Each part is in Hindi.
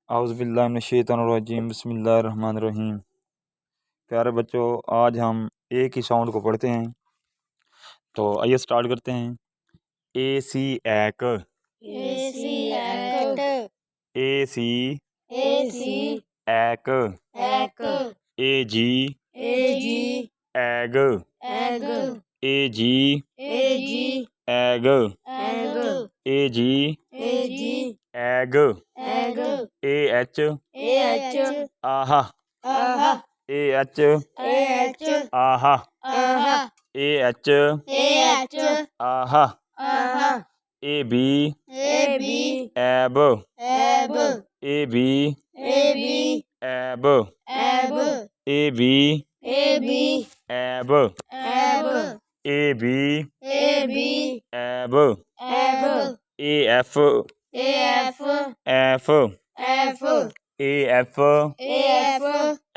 औज़ुबिल्लाहिमिनश्शैतानिर्रजीम बिस्मिल्लाहिर्रहमानिर्रहीम। प्यारे बच्चों, आज हम एक ही साउंड को पढ़ते हैं, तो आइए स्टार्ट करते हैं। ए सी एक, ए सी एक, ए सी एक, ए जी एग, ए जी एग, ए जी एग, ए एच आहा, ए एच आहा, ए एच आहा, ए बी एब, ए बी एब, ए बी एब, ए बी एब, ए एफ एफ, ए एफ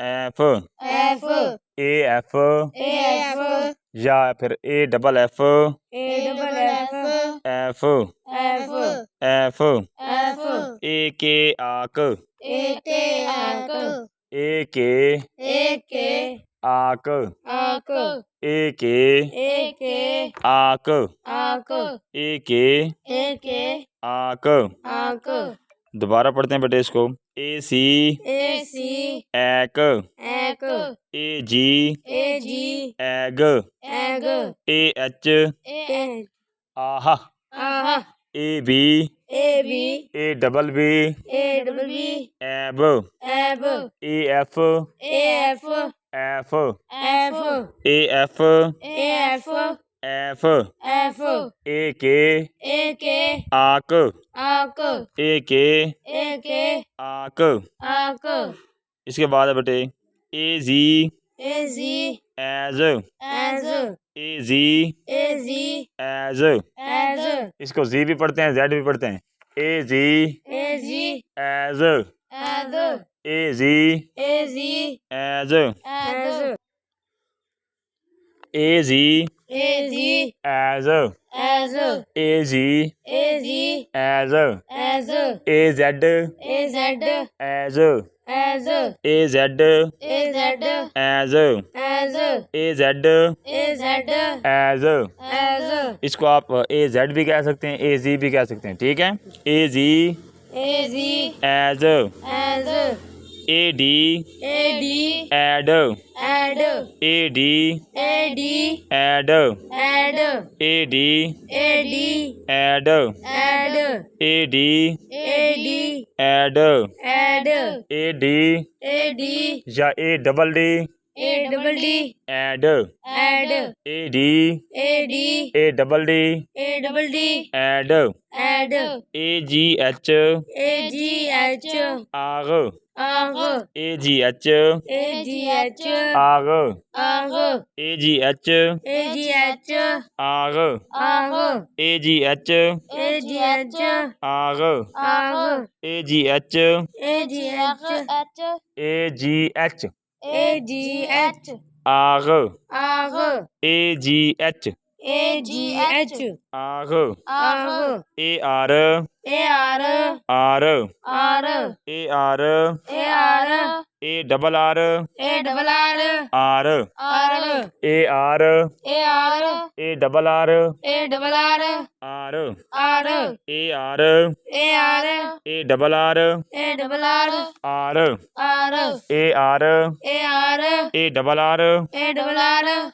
एफ, ए एफ या फिर ए डबल एफ एफ, एफ, ए के आक, ए के आक, ए के आक, ए के आक। दोबारा पढ़ते हैं बेटे इसको। ए सी एक, ए जी एग, ए एच आहा, A B A double B एब, ए एफ एफ, ए एफ एफ, ए के आक, ए के आक। इसके बाद है बेटे ए जी एज, ए जी एज। इसको जी भी पढ़ते हैं, जेड भी पढ़ते हैं। ए जी एज, ए जी एज, ए जी एज, ए जी एज, ए जेड एज, ए जेड एज, ए जेड एज। इसको आप ए जेड भी कह सकते हैं, ए जी भी कह सकते हैं, ठीक है। ए जी एज, ए डी एड, ए डी एड, ए डी एड, ए डी एड, ए डी या ए डबल डी एड, A D A double D एड, ए जी एच आग, ए जी एच आग, ए जी एच आग, ए जी एच आग, ए जी एच आग, ए जी एच आग, A R R, A R A double R R, A R A double R R, A R A double R R, A R A double R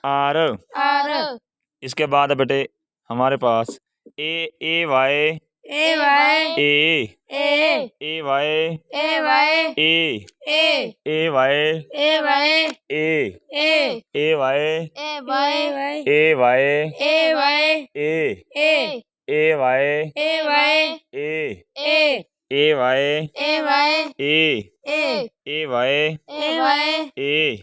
R. इसके बाद बेटे हमारे पास A Y A Y A Y A Y A Y A Y A Y A Y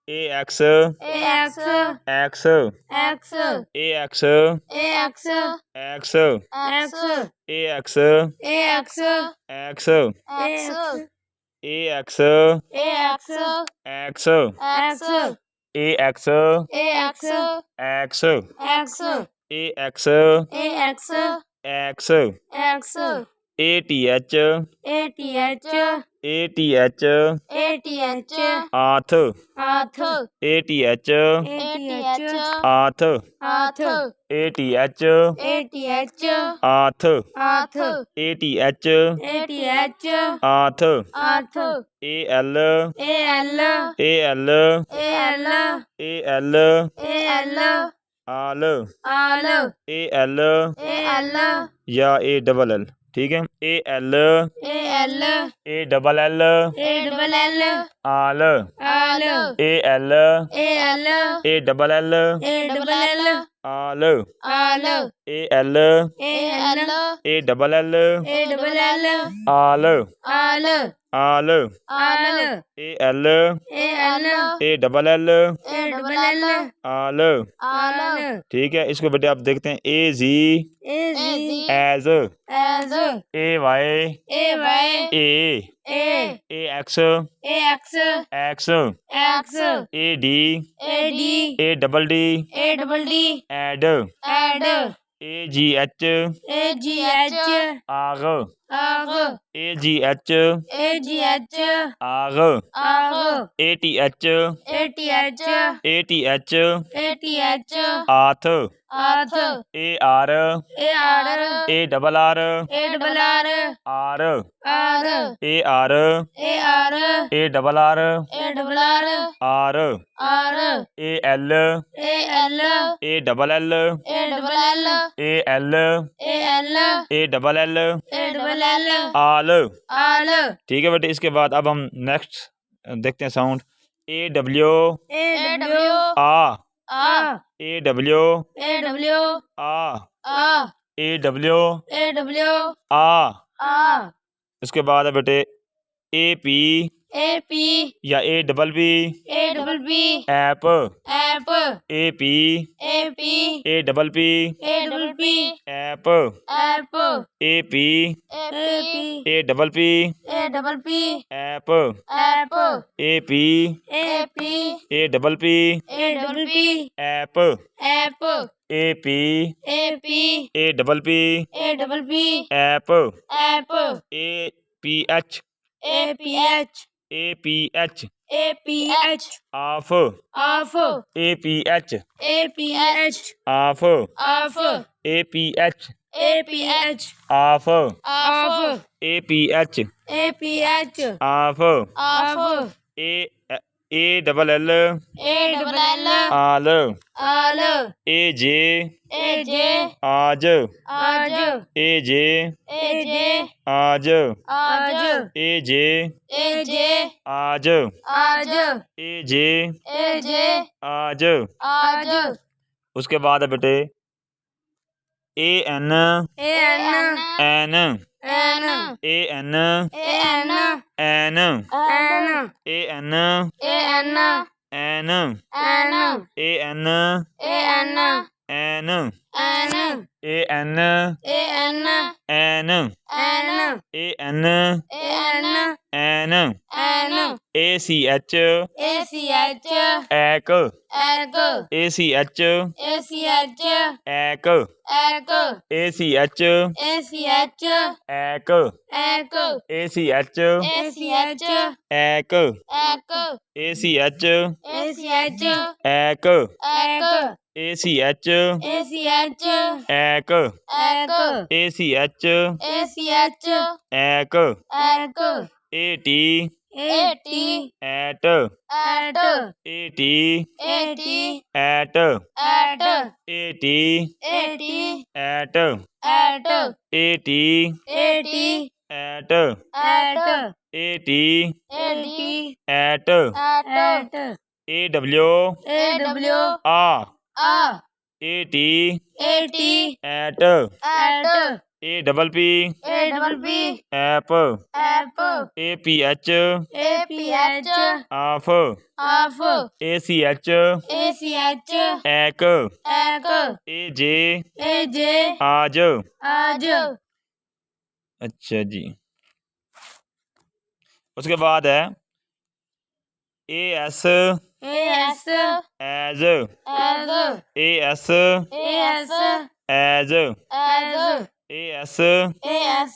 A X X A X X A X X A X X A X X A X x ATH ATH ATH ATH आथ आथ ATH ATH आथ आथ ATH ATH आथ आथ ATH ATH आथ आथ AL AL AL AL AL AL आल आल AL AL या ALL, ठीक है। AL AL ALL ALL आल आल AL AL ALL ALL आल आल AL AL ALL ALL आल आल आल आल AL AL ALL ALL आल, आल ठीक है। इसको बेटे आप देखते हैं AZ as as AY AY A AX AX X X AD AD ADD ADD add add AGH AGH आग आग AGH AGH आग आग ATH ATH ATH ATH आथ आथ AR AR ARR ARR R R AR AR ARR ARR R R AL AL ALL ALL AL AL ALL ALL आल, आल ठीक है बेटे। इसके बाद अब हम नेक्स्ट देखते हैं साउंड AW AW आ आ AW AW आ आ AW AW आ, आ इसके बाद है बेटे AP AP या ABB ABB app app AP AP APP APP app app AP AP APP APP app app AP AP APP APP app app AP AP APP APP app app APH APH APH APH of off APH APH of off APH APH of off APH APH of off ALL ALL all all AJ AJ आज आज AJ AJ आज आज AJ AJ आज आज AJ AJ आज आज उसके बाद है बेटे AN AN N N AN AN N N AN AN N N AN AN N N AN AN N N AN AN N N ACH ACH ਐਕ egg ACH ACH ਐਕ egg ACH ACH ਐਕ egg ACH ACH ਐਕ egg ACH ACH ਐਕ egg ACH ACH ਐਕ egg ACH ACH ਐਕ egg AT AT at at AT AT at at AT AT at at AT AT at at AT AT at at AW AW ਆ A AT AT at at APP APP app app APH APH of off ACH ACH ਐਕ egg AJ AJ आज आज अच्छा जी। उसके बाद है AS AS as as AS AS as as AS AS